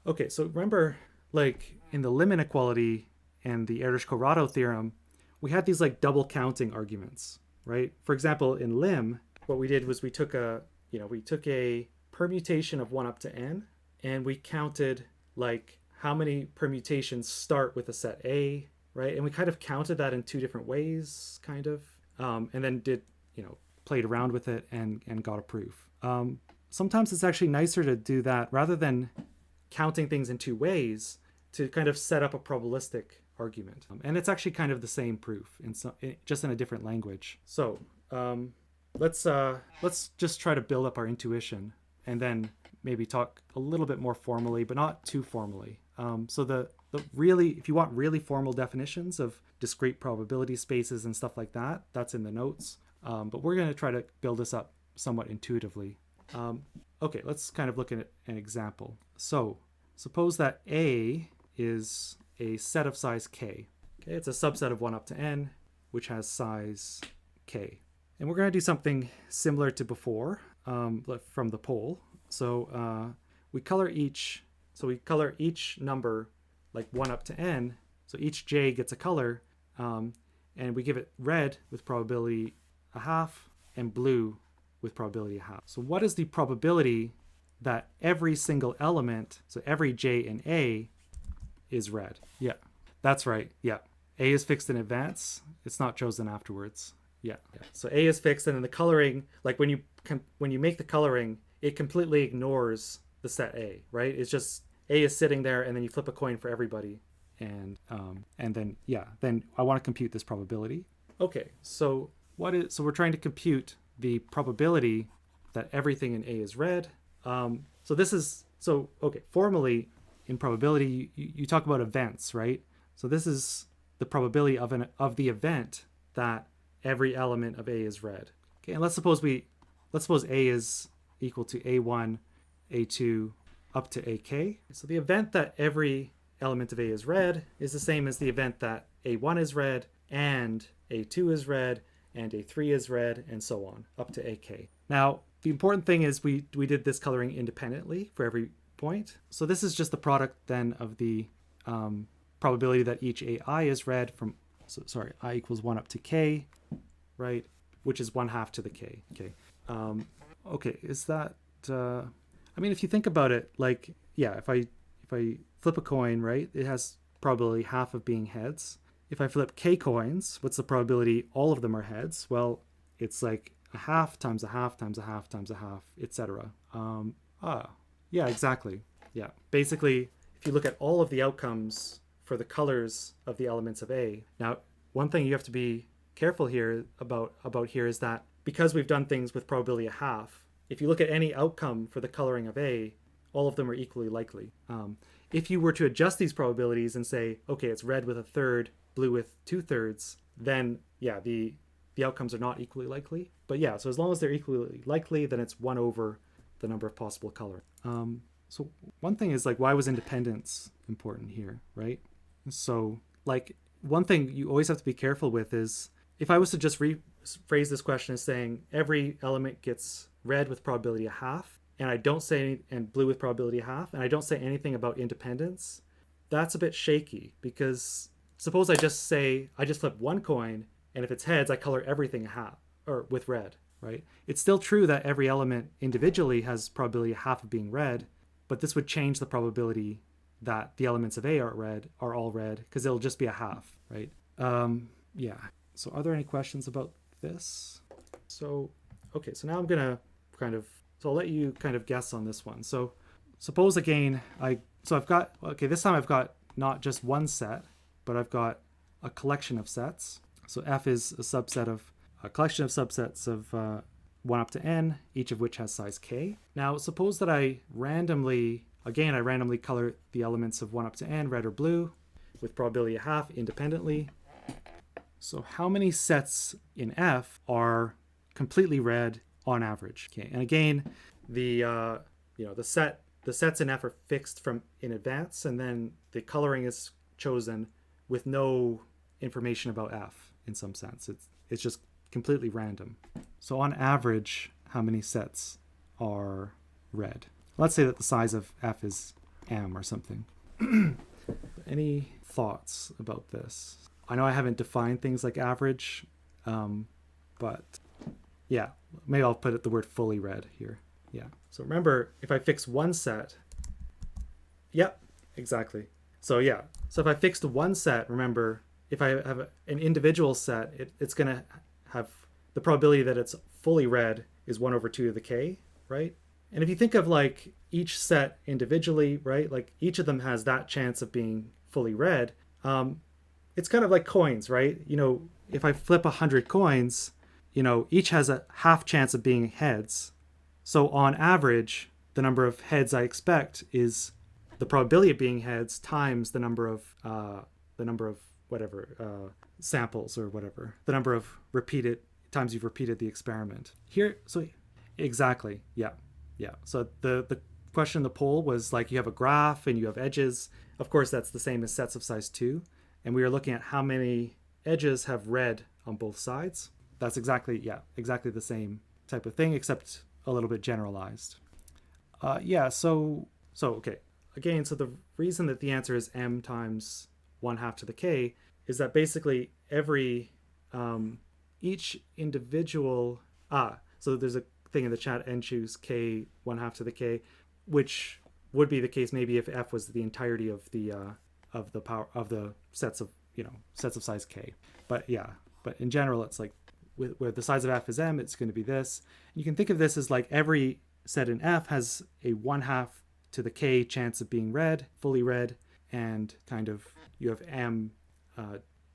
Okay, so remember, like in the lim inequality and the Erdős-Corrado theorem, we had these like double counting arguments, right? For example, in lim, what we did was we took a permutation of 1 up to n, and we counted like how many permutations start with a set A, right? And we kind of counted that in two different ways, kind of, and then played around with it and got a proof. Sometimes it's actually nicer to do that rather than counting things in two ways, to kind of set up a probabilistic argument. And it's actually kind of the same proof just in a different language. So let's just try to build up our intuition and then maybe talk a little bit more formally, but not too formally. So the really, if you want really formal definitions of discrete probability spaces and stuff like that, that's in the notes. But we're going to try to build this up somewhat intuitively. Okay, let's kind of look at an example. So suppose that A is a set of size k. Okay, it's a subset of 1 up to n, which has size k. And we're going to do something similar to before from the poll. So we color each number like 1 up to n. So each j gets a color, and we give it red with probability a half and blue with probability a half. So what is the probability that every single element, so every j in A, is red? Yeah, that's right. Yeah, A is fixed in advance. It's not chosen afterwards. Yeah. So A is fixed, and then the coloring, like when you make the coloring, it completely ignores the set A, right? It's just A is sitting there, and then you flip a coin for everybody, and then I want to compute this probability. Okay, so so we're trying to compute the probability that everything in A is red. Formally in probability, you talk about events, right? So this is the probability of the event that every element of A is red. Okay, and let's suppose A is equal to A1, A2, up to AK. So the event that every element of A is red is the same as the event that A1 is red and A2 is red and A3 is red, and so on, up to AK. Now, the important thing is we did this coloring independently for every point. So this is just the product then of the probability that each AI is red I equals 1 up to K, right? Which is 1/2 to the K. Okay. Okay, is that... if you think about it, like, yeah, if I flip a coin, right, it has probability half of being heads. If I flip K coins, what's the probability all of them are heads? Well, it's like a half times a half times a half times a half, etc. Yeah, exactly. Yeah. Basically, if you look at all of the outcomes for the colors of the elements of A. Now, one thing you have to be careful here about here is that because we've done things with probability a half, if you look at any outcome for the coloring of A, all of them are equally likely. If you were to adjust these probabilities and say, okay, it's red with a third, blue with 2/3, then yeah, the outcomes are not equally likely. But yeah, so as long as they're equally likely, then it's 1 over the number of possible color. So one thing is, like, why was independence important here, right? So like one thing you always have to be careful with is, if I was to just rephrase this question as saying every element gets red with probability a half, and I don't say any, and blue with probability a half, and I don't say anything about independence, that's a bit shaky, because suppose I just flip one coin, and if it's heads, I color everything a half, or with red, right? It's still true that every element individually has probability a half of being red, but this would change the probability that the elements of A are all red, because it'll just be a half, right? Yeah. So are there any questions about this? So, okay, so now I'm gonna I'll let you kind of guess on this one. So suppose again, this time I've got not just one set, but I've got a collection of sets. So F is a collection of subsets of 1 up to n, each of which has size k. Now suppose that I randomly color the elements of 1 up to n red or blue with probability a half independently. So how many sets in F are completely red on average? Okay, and again, the sets in F are fixed in advance, and then the coloring is chosen with no information about F in some sense. It's just completely random. So on average, how many sets are red? Let's say that the size of F is M or something. Any thoughts about this? I know I haven't defined things like average, but yeah, maybe I'll put the word fully read here. Yeah. So remember, if I fix one set, yep, exactly. So yeah, so if I fixed one set, remember, if I have an individual set, it's going to have the probability that it's fully read is 1 over 2 to the k, right? And if you think of like each set individually, right, like each of them has that chance of being fully read. It's kind of like coins, right? You know, if I flip 100 coins, you know, each has a half chance of being heads. So on average, the number of heads I expect is the probability of being heads times the number of whatever samples or whatever, the number of repeated times you've repeated the experiment. Here, so exactly, yeah. So the question in the poll was like, you have a graph and you have edges. Of course, that's the same as sets of size 2. And we are looking at how many edges have red on both sides. That's exactly the same type of thing, except a little bit generalized. So okay. Again, so the reason that the answer is m times 1/2 to the k is that basically each individual, so there's a thing in the chat, n choose k 1/2 to the k, which would be the case maybe if f was the entirety of the power of the sets of size k. But in general, it's like where the size of f is m, it's going to be this. And you can think of this as like every set in f has a 1/2 to the k chance of being read, fully read, and kind of you have m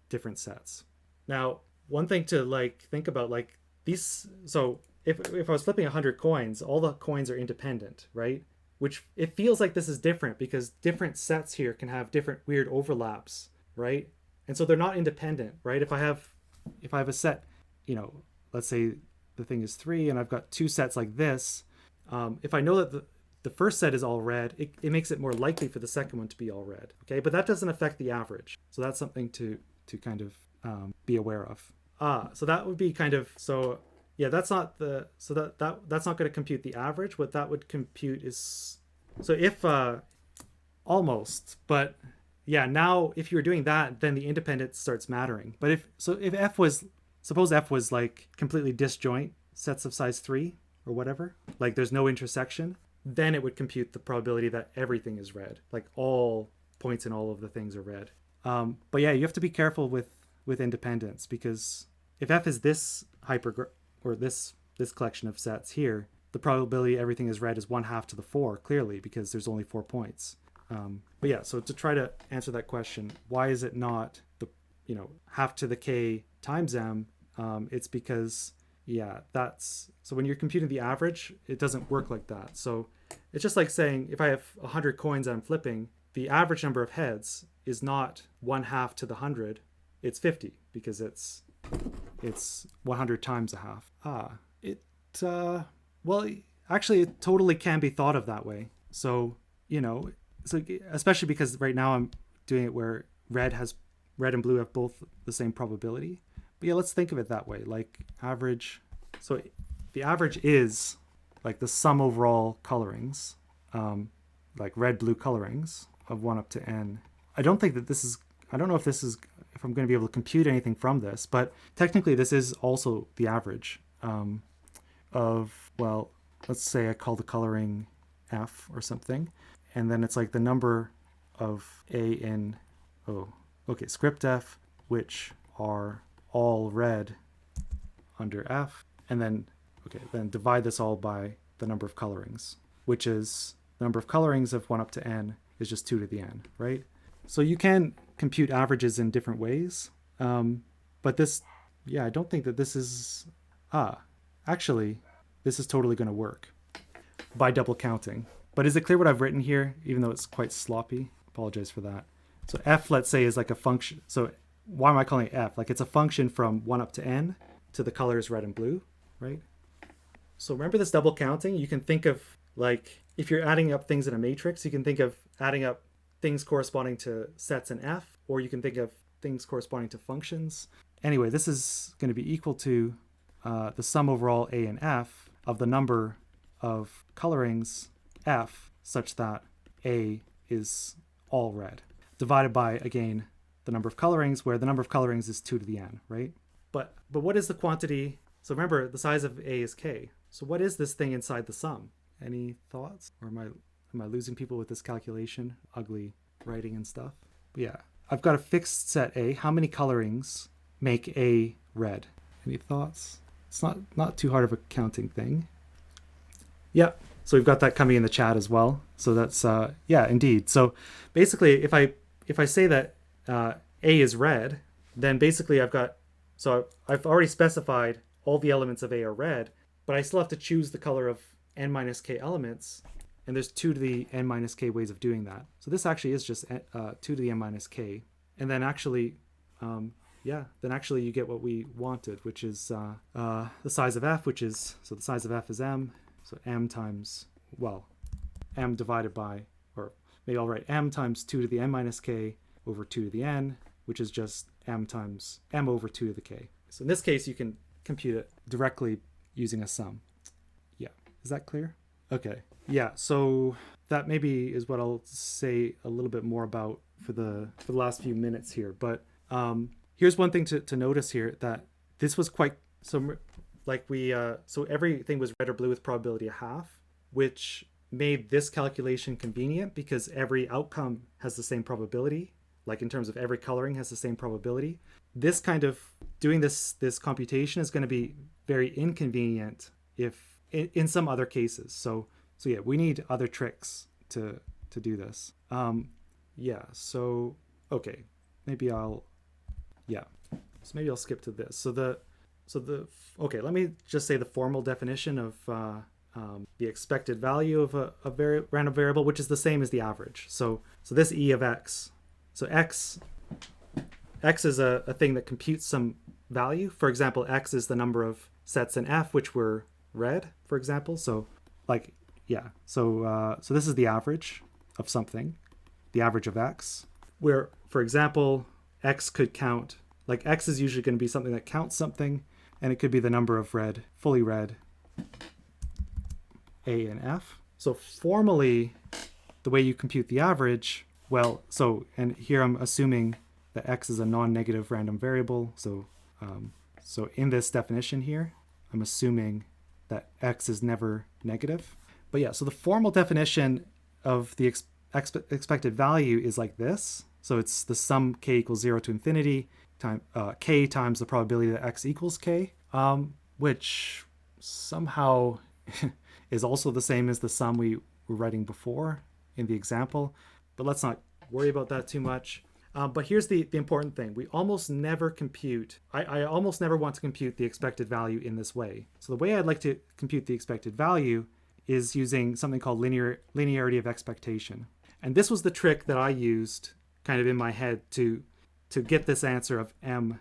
different sets. Now, one thing to like think about, like these, so if I was flipping 100 coins, all the coins are independent, right? Which it feels like this is different because different sets here can have different weird overlaps, right? And so they're not independent, right? If I have a set, let's say the thing is 3 and I've got 2 sets like this, if I know that the first set is all red, it makes it more likely for the second one to be all red, okay? But that doesn't affect the average. So that's something to kind of be aware of. So that would be kind of, so yeah, that's not that's not going to compute the average. What that would compute is, so if almost, but yeah, now if you were doing that, then the independence starts mattering. But if suppose f was like completely disjoint sets of size 3 or whatever, like there's no intersection, then it would compute the probability that everything is red, like all points in all of the things are red. But yeah, you have to be careful with independence, because if f is this or this collection of sets here, the probability everything is red is 1/2 to the 4, clearly, because there's only 4 points. But yeah, so to try to answer that question, why is it not the 1/2 to the k times m? It's because that's, so when you're computing the average, it doesn't work like that. So it's just like saying if I have 100 coins I'm flipping, the average number of heads is not 1/2 to the 100, it's 50, because it's 100 times a half. Well, actually it totally can be thought of that way. So so especially because right now I'm doing it where red and blue have both the same probability. But yeah, let's think of it that way, like average. So the average is like the sum overall colorings, like red blue colorings of 1 up to n. I don't know if I'm going to be able to compute anything from this, but technically this is also the average of, well, let's say I call the coloring f or something, and then it's like the number of a in script f which are all red under f, and then divide this all by the number of colorings, which is the number of colorings of 1 up to n is just 2 to the n, right? So you can compute averages in different ways, but this, I don't think that this is, actually, this is totally going to work by double counting. But is it clear what I've written here, even though it's quite sloppy? Apologize for that. So f, let's say, is like a function. So why am I calling it f? Like it's a function from 1 up to n to the colors red and blue, right? So remember this double counting? You can think of, like, if you're adding up things in a matrix, you can think of adding up things corresponding to sets in f, or you can think of things corresponding to functions. Anyway, this is going to be equal to the sum overall a and f of the number of colorings f such that a is all red, divided by, again, the number of colorings, where the number of colorings is 2 to the n, right? But what is the quantity? So remember, the size of A is k. So what is this thing inside the sum? Any thoughts? Or am I losing people with this calculation? Ugly writing and stuff. But yeah, I've got a fixed set A. How many colorings make A red? Any thoughts? It's not too hard of a counting thing. Yeah, so we've got that coming in the chat as well. So that's, yeah, indeed. So basically, if I say that A is red, then basically I've already specified all the elements of A are red, but I still have to choose the color of n minus k elements, and there's 2 to the n minus k ways of doing that. So this actually is just 2 to the n minus k, and then actually, you get what we wanted, which is the size of f, so the size of f is m, so m times, m divided by, or maybe I'll write m times 2 to the n minus k over 2 to the n, which is just m times m over 2 to the k. So in this case, you can compute it directly using a sum. Yeah, is that clear? Okay, yeah, so that maybe is what I'll say a little bit more about for the last few minutes here. But here's one thing to notice here, that this was quite, so everything was red or blue with probability 1/2, which made this calculation convenient because every outcome has the same probability. Like in terms of every coloring has the same probability. This kind of doing this computation is going to be very inconvenient if in some other cases. So yeah, we need other tricks to do this. So okay, maybe I'll skip to this. Okay, let me just say the formal definition of the expected value of a random variable, which is the same as the average. So this E of x. So x is a thing that computes some value. For example, x is the number of sets in F which were red, for example. So this is the average of something, the average of x, where, for example, x could count, like x is usually going to be something that counts something, and it could be the number of fully red A and F. So formally, the way you compute the average, and here I'm assuming that x is a non-negative random variable. So in this definition here, I'm assuming that x is never negative. But yeah, so the formal definition of the expected value is like this. So it's the sum k equals 0 to infinity k times the probability that x equals k, which somehow is also the same as the sum we were writing before in the example. But let's not worry about that too much. But here's the important thing. We almost never compute, I almost never want to compute the expected value in this way. So the way I'd like to compute the expected value is using something called linearity of expectation. And this was the trick that I used kind of in my head to get this answer of m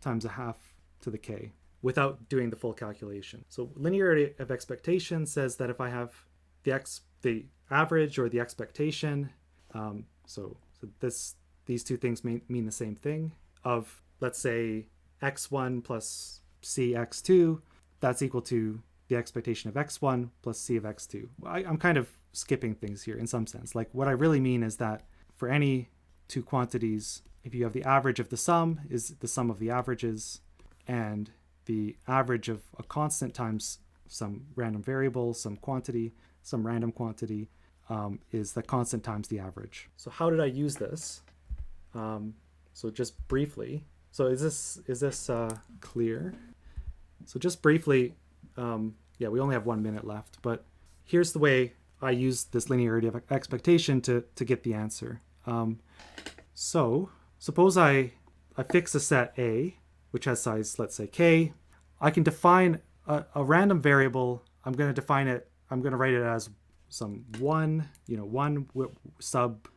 times 1/2 to the k without doing the full calculation. So linearity of expectation says that if I have the average or the expectation, these two things mean the same thing, of, let's say, x1 plus cx2, that's equal to the expectation of x1 plus c of x2. I'm kind of skipping things here in some sense. Like, what I really mean is that for any two quantities, if you have the average of the sum is the sum of the averages, and the average of a constant times some random variable, some random quantity, is the constant times the average. So how did I use this? So just briefly, so is this clear? So just briefly, we only have 1 minute left, but here's the way I used this linearity of expectation to get the answer. So suppose I fix a set A, which has size, let's say, k. I can define a random variable. I'm going to write it as some 1 sub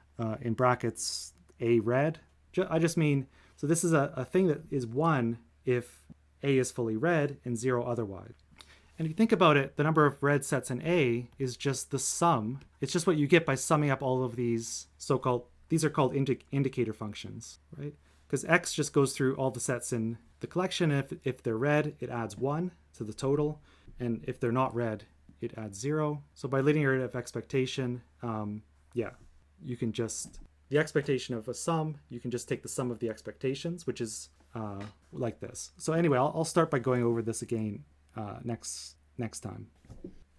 in brackets A red. I just mean, so this is a thing that is 1 if A is fully red and 0 otherwise. And if you think about it, the number of red sets in A is just the sum. It's just what you get by summing up all of these these are called indicator functions, right? Because x just goes through all the sets in the collection. If they're red, it adds 1 to the total. And if they're not red, it adds 0. So by linearity of expectation, you can just, the expectation of a sum, you can just take the sum of the expectations, which is like this. So anyway, I'll start by going over this again next time.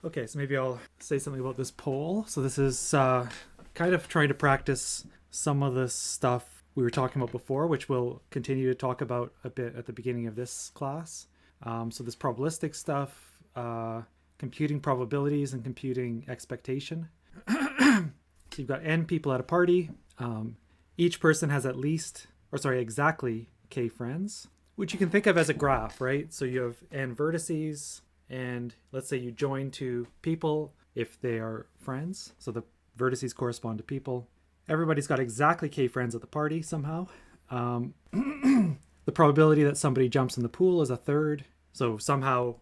Okay, so maybe I'll say something about this poll. So this is kind of trying to practice some of the stuff we were talking about before, which we'll continue to talk about a bit at the beginning of this class. So this probabilistic stuff, computing probabilities and computing expectation. So you've got n people at a party. Each person has exactly k friends, which you can think of as a graph, right? So you have n vertices, and let's say you join two people if they are friends. So the vertices correspond to people. Everybody's got exactly k friends at the party somehow. The probability that somebody jumps in the pool is a third. So somehow,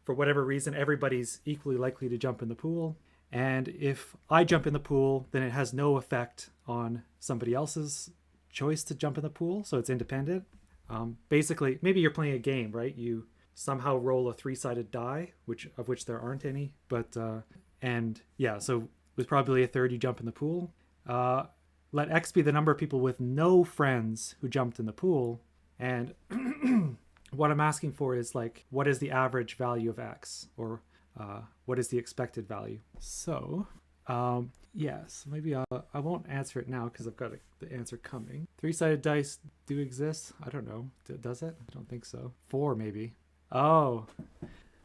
for whatever reason, everybody's equally likely to jump in the pool. And if I jump in the pool, then it has no effect on somebody else's choice to jump in the pool. So it's independent. Basically, maybe you're playing a game, right? You somehow roll a 3-sided die, of which there aren't any. So with probability a third, you jump in the pool. Let x be the number of people with no friends who jumped in the pool. And what I'm asking for is what is the average value of x? Or what is the expected value? So, yes, maybe I won't answer it now because I've got the answer coming. 3-sided dice do exist. I don't know. Does it? I don't think so. 4 maybe. Oh.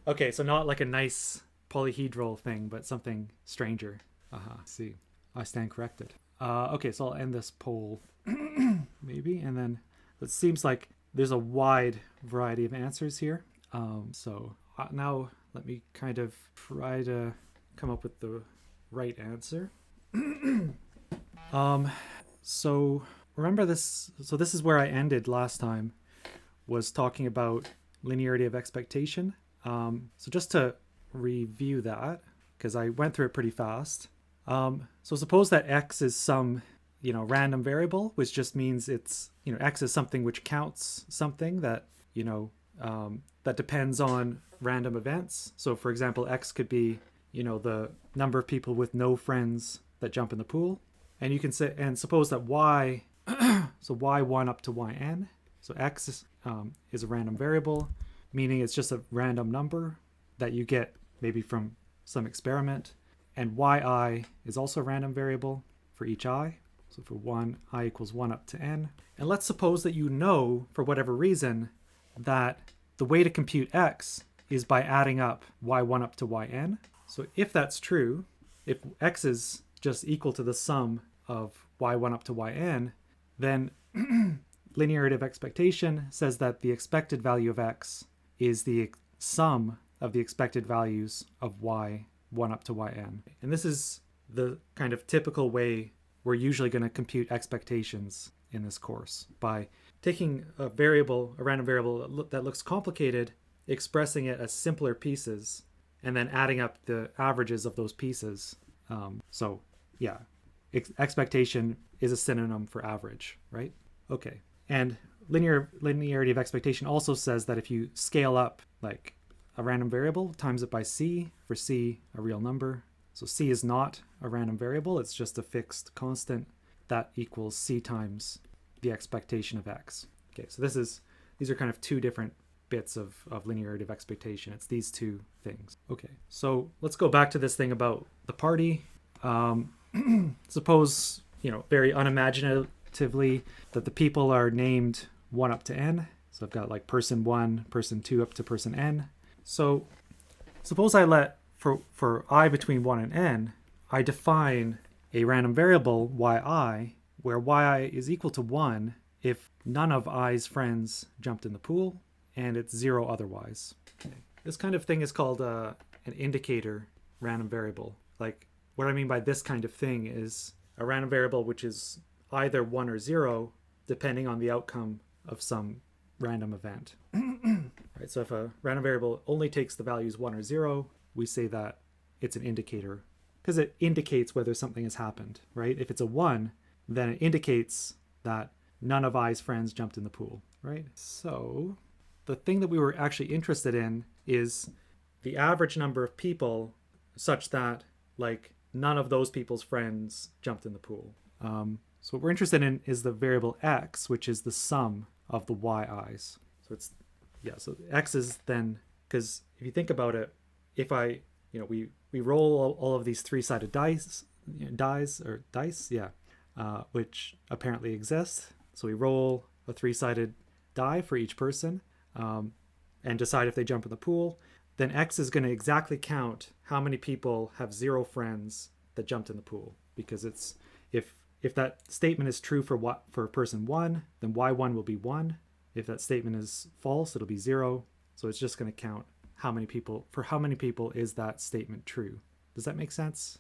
Okay, so not like a nice polyhedral thing, but something stranger. See. I stand corrected. Okay, so I'll end this poll maybe, and then it seems like there's a wide variety of answers here. So now let me kind of try to come up with the right answer. So remember this. So this is where I ended last time, was talking about linearity of expectation. So just to review that, because I went through it pretty fast. So suppose that x is some, random variable, which just means it's, x is something which counts something that, that depends on random events. So for example, x could be, the number of people with no friends that jump in the pool. And you can say, and suppose that y, so y1 up to yn. So x is a random variable, meaning it's just a random number that you get maybe from some experiment. And yi is also a random variable for each I. So for 1, I equals 1 up to n. And let's suppose that for whatever reason, that the way to compute x is by adding up y1 up to yn. So if that's true, if x is just equal to the sum of y1 up to yn, then linearity of expectation says that the expected value of x is the sum of the expected values of y1 up to yn. And this is the kind of typical way we're usually going to compute expectations in this course, by taking a random variable that looks complicated, expressing it as simpler pieces, and then adding up the averages of those pieces. Expectation is a synonym for average, right? Okay. And linearity of expectation also says that if you scale up like a random variable, times it by c, for c, a real number. So c is not a random variable, it's just a fixed constant that equals c times the expectation of x. Okay, so these are kind of two different bits of linearity of expectation. It's these two things. Okay, so let's go back to this thing about the party. Suppose, very unimaginatively, that the people are named 1 up to n. So I've got like person 1, person 2 up to person n. So suppose I let, for I between 1 and n, I define a random variable yi, where yi is equal to 1 if none of i's friends jumped in the pool, and it's 0 otherwise. Okay. This kind of thing is called an indicator random variable. Like, what I mean by this kind of thing is a random variable which is either 1 or 0, depending on the outcome of some random event. Right, so if a random variable only takes the values 1 or 0, we say that it's an indicator, because it indicates whether something has happened, right? If it's a 1, then it indicates that none of i's friends jumped in the pool, right? So the thing that we were actually interested in is the average number of people, such that like none of those people's friends jumped in the pool. So what we're interested in is the variable x, which is the sum of the yi's. So it's, yeah, so x is then, because if you think about it, if we roll all of these three-sided dice, which apparently exist. So we roll a three-sided die for each person and decide if they jump in the pool. Then x is going to exactly count how many people have 0 friends that jumped in the pool, because it's if that statement is true for person 1, then y1 will be 1. If that statement is false, it'll be 0. So it's just going to count how many people is that statement true. Does that make sense?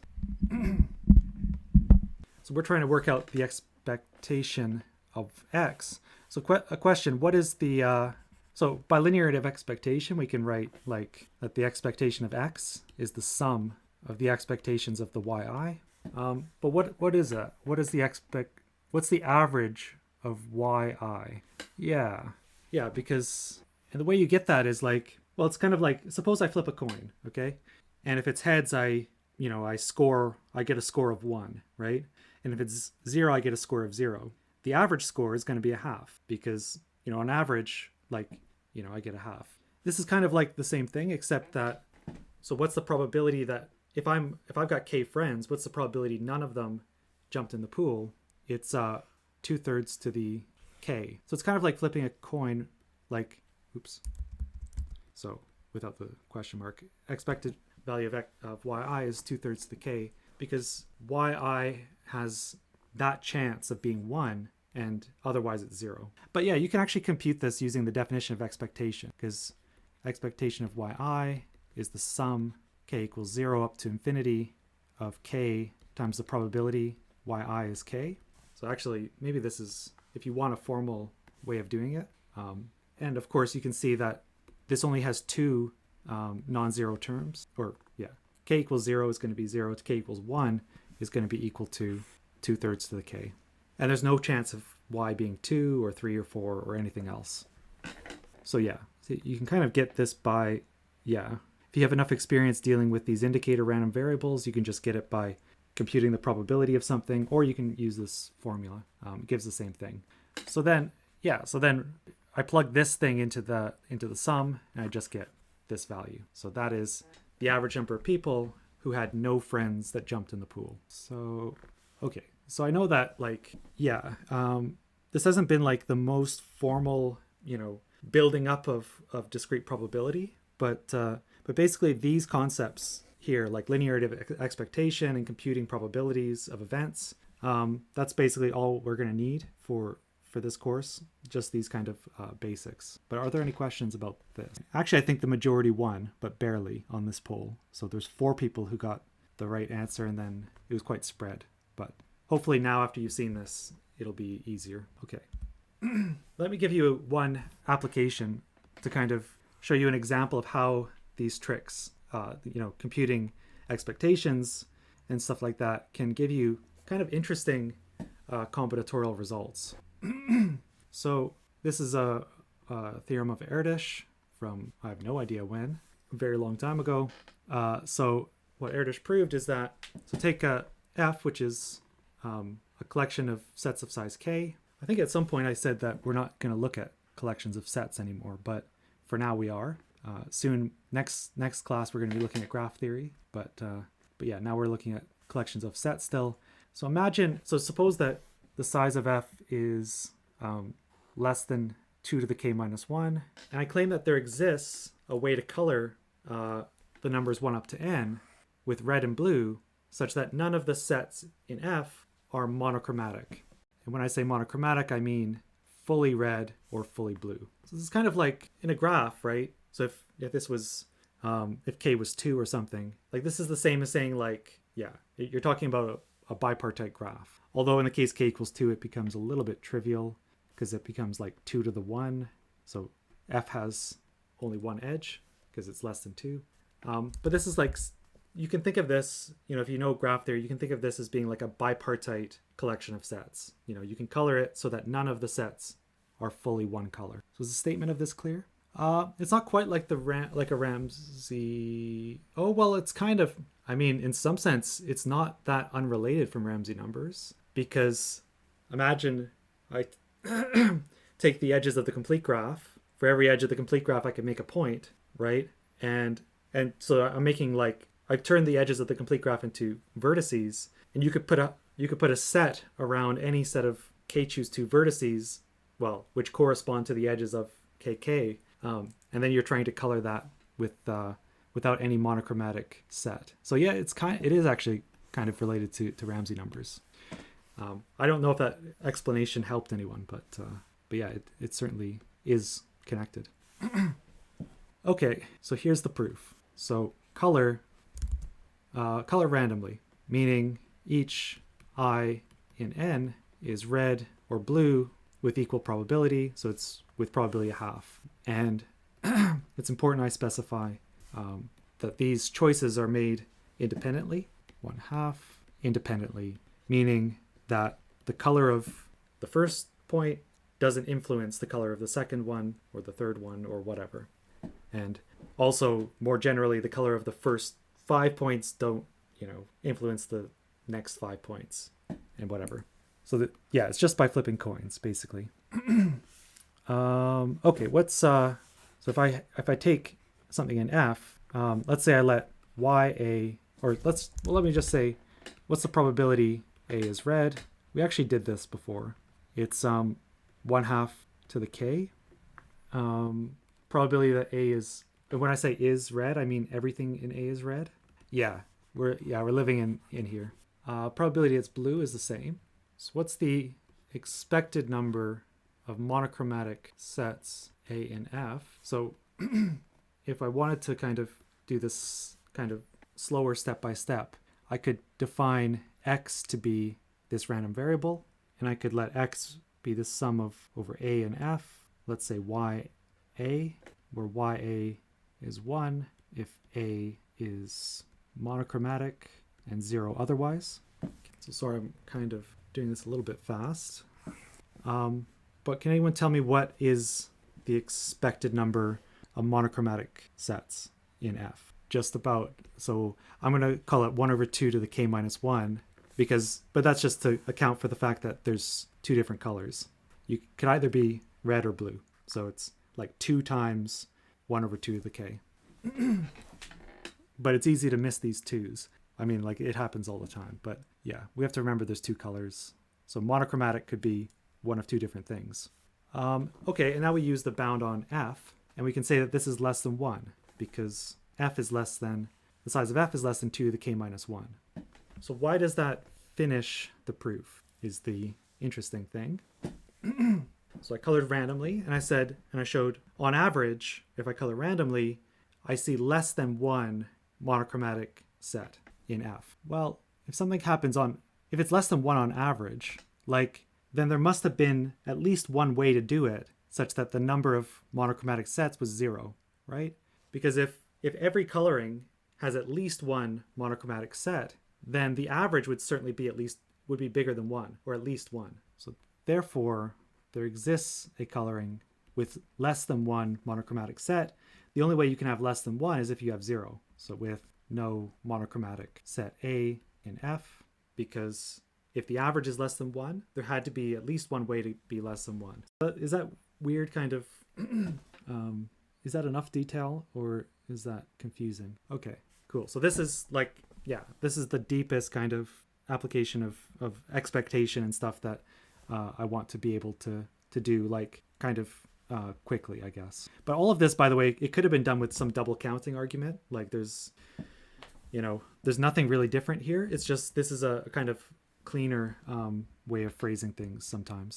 So we're trying to work out the expectation of x. So a question, what is the so by linearity of expectation, we can write like that the expectation of x is the sum of the expectations of the yi. But what is that? What's the average of yi? Yeah, because, and the way you get that is like, well, it's kind of like, suppose I flip a coin, okay? And if it's heads, I get a score of 1, right? And if it's 0, I get a score of 0. The average score is going to be a half, because, on average, like, I get a half. This is kind of like the same thing, except that, so what's the probability that if I've got k friends, what's the probability none of them jumped in the pool? It's 2/3 to the k. So it's kind of like flipping a coin, like, oops. So without the question mark, expected value of yi is 2/3 to the k, because yi has that chance of being 1, and otherwise it's 0. But yeah, you can actually compute this using the definition of expectation, because expectation of yi is the sum k equals 0 up to infinity of k times the probability yi is k. So actually, maybe this is, if you want a formal way of doing it. And of course, you can see that this only has 2 non-zero terms, or yeah, k equals 0 is going to be 0, to k equals 1 is going to be equal to 2/3 to the k. And there's no chance of y being 2 or 3 or 4 or anything else. So yeah, so you can kind of get this by, if you have enough experience dealing with these indicator random variables, you can just get it by computing the probability of something, or you can use this formula. It gives the same thing. So then I plug this thing into the sum, and I just get this value. So that is the average number of people who had no friends that jumped in the pool. So, okay. So I know that, like, this hasn't been like the most formal, building up of discrete probability, but basically these concepts here, like linearity of expectation and computing probabilities of events, that's basically all we're going to need for this course, just these kind of basics. But are there any questions about this? Actually, I think the majority won, but barely, on this poll. So there's 4 people who got the right answer, and then it was quite spread. But hopefully now, after you've seen this, it'll be easier. Okay. Let me give you one application to kind of show you an example of how these tricks, computing expectations and stuff like that, can give you kind of interesting combinatorial results. So this is a theorem of Erdős from, I have no idea when, a very long time ago. So what Erdős proved is that, so take a F, which is a collection of sets of size k. I think at some point I said that we're not going to look at collections of sets anymore, but for now we are. Soon, next class, we're going to be looking at graph theory, but yeah, now we're looking at collections of sets still. So suppose that the size of f is less than 2 to the k minus 1, and I claim that there exists a way to color the numbers 1 up to n with red and blue, such that none of the sets in f are monochromatic. And when I say monochromatic, I mean fully red or fully blue. So this is kind of like in a graph, right? So if this was, if k was 2 or something, like this is the same as saying, like, you're talking about a bipartite graph. Although in the case k equals 2, it becomes a little bit trivial because it becomes like 2 to the 1. So f has only one edge because it's less than 2. But this is like, you can think of this, if you know graph theory, you can think of this as being like a bipartite collection of sets. You can color it so that none of the sets are fully one color. So is the statement of this clear? It's not quite like like a Ramsey. Oh well, it's kind of. I mean, in some sense, it's not that unrelated from Ramsey numbers because imagine I take the edges of the complete graph. For every edge of the complete graph, I can make a point, right? And so I'm making like I've turned the edges of the complete graph into vertices, and you could put a set around any set of k choose 2 vertices, well, which correspond to the edges of kk, and then you're trying to color that with without any monochromatic set. So yeah, it is actually kind of related to Ramsey numbers. I don't know if that explanation helped anyone, but yeah, it certainly is connected. Okay, so here's the proof. So color randomly, meaning each I in n is red or blue with equal probability, so it's with probability a half. And it's important I specify that these choices are made independently, 1/2 independently, meaning that the color of the first point doesn't influence the color of the second one or the third one or whatever. And also, more generally, the color of the first 5 points don't, influence the next 5 points and whatever. So that, yeah, it's just by flipping coins, basically. Okay, so if I take something in F, let's say I let let me just say, what's the probability A is red? We actually did this before. It's 1/2 to the K. Probability that A is, when I say is red, I mean everything in A is red. Yeah, we're living in here. Probability it's blue is the same. So what's the expected number of monochromatic sets A and F? So if I wanted to kind of do this kind of slower step by step, I could define X to be this random variable, and I could let X be the sum of over A and F. Let's say YA, where YA is 1 if A is monochromatic and 0 otherwise. So sorry, I'm kind of doing this a little bit fast. But can anyone tell me what is the expected number of monochromatic sets in F? Just about. So I'm going to call it 1/2 to the k minus 1 but that's just to account for the fact that there's two different colors. You can either be red or blue. So it's like 2 times 1/2 to the k. But it's easy to miss these 2's. I mean, like, it happens all the time. But yeah, we have to remember there's 2 colors. So monochromatic could be one of 2 different things. Okay, and now we use the bound on F, and we can say that this is less than 1 because the size of F is less than 2 to the k minus 1. So why does that finish the proof is the interesting thing. So I colored randomly, and I showed on average, if I color randomly, I see less than 1 monochromatic set in F. Well, if it's less than 1 on average, then there must have been at least one way to do it such that the number of monochromatic sets was 0, right? Because if every coloring has at least 1 monochromatic set, then the average would certainly would be bigger than 1, or at least 1. So therefore, there exists a coloring with less than 1 monochromatic set. The only way you can have less than 1 is if you have 0. So with no monochromatic set A in F, because if the average is less than 1, there had to be at least one way to be less than 1. Is that weird kind of... is that enough detail, or is that confusing? Okay, cool. So this is this is the deepest kind of application of expectation and stuff that I want to be able to do quickly, I guess. But all of this, by the way, it could have been done with some double counting argument. There's nothing really different here. It's just this is a kind of cleaner way of phrasing things sometimes.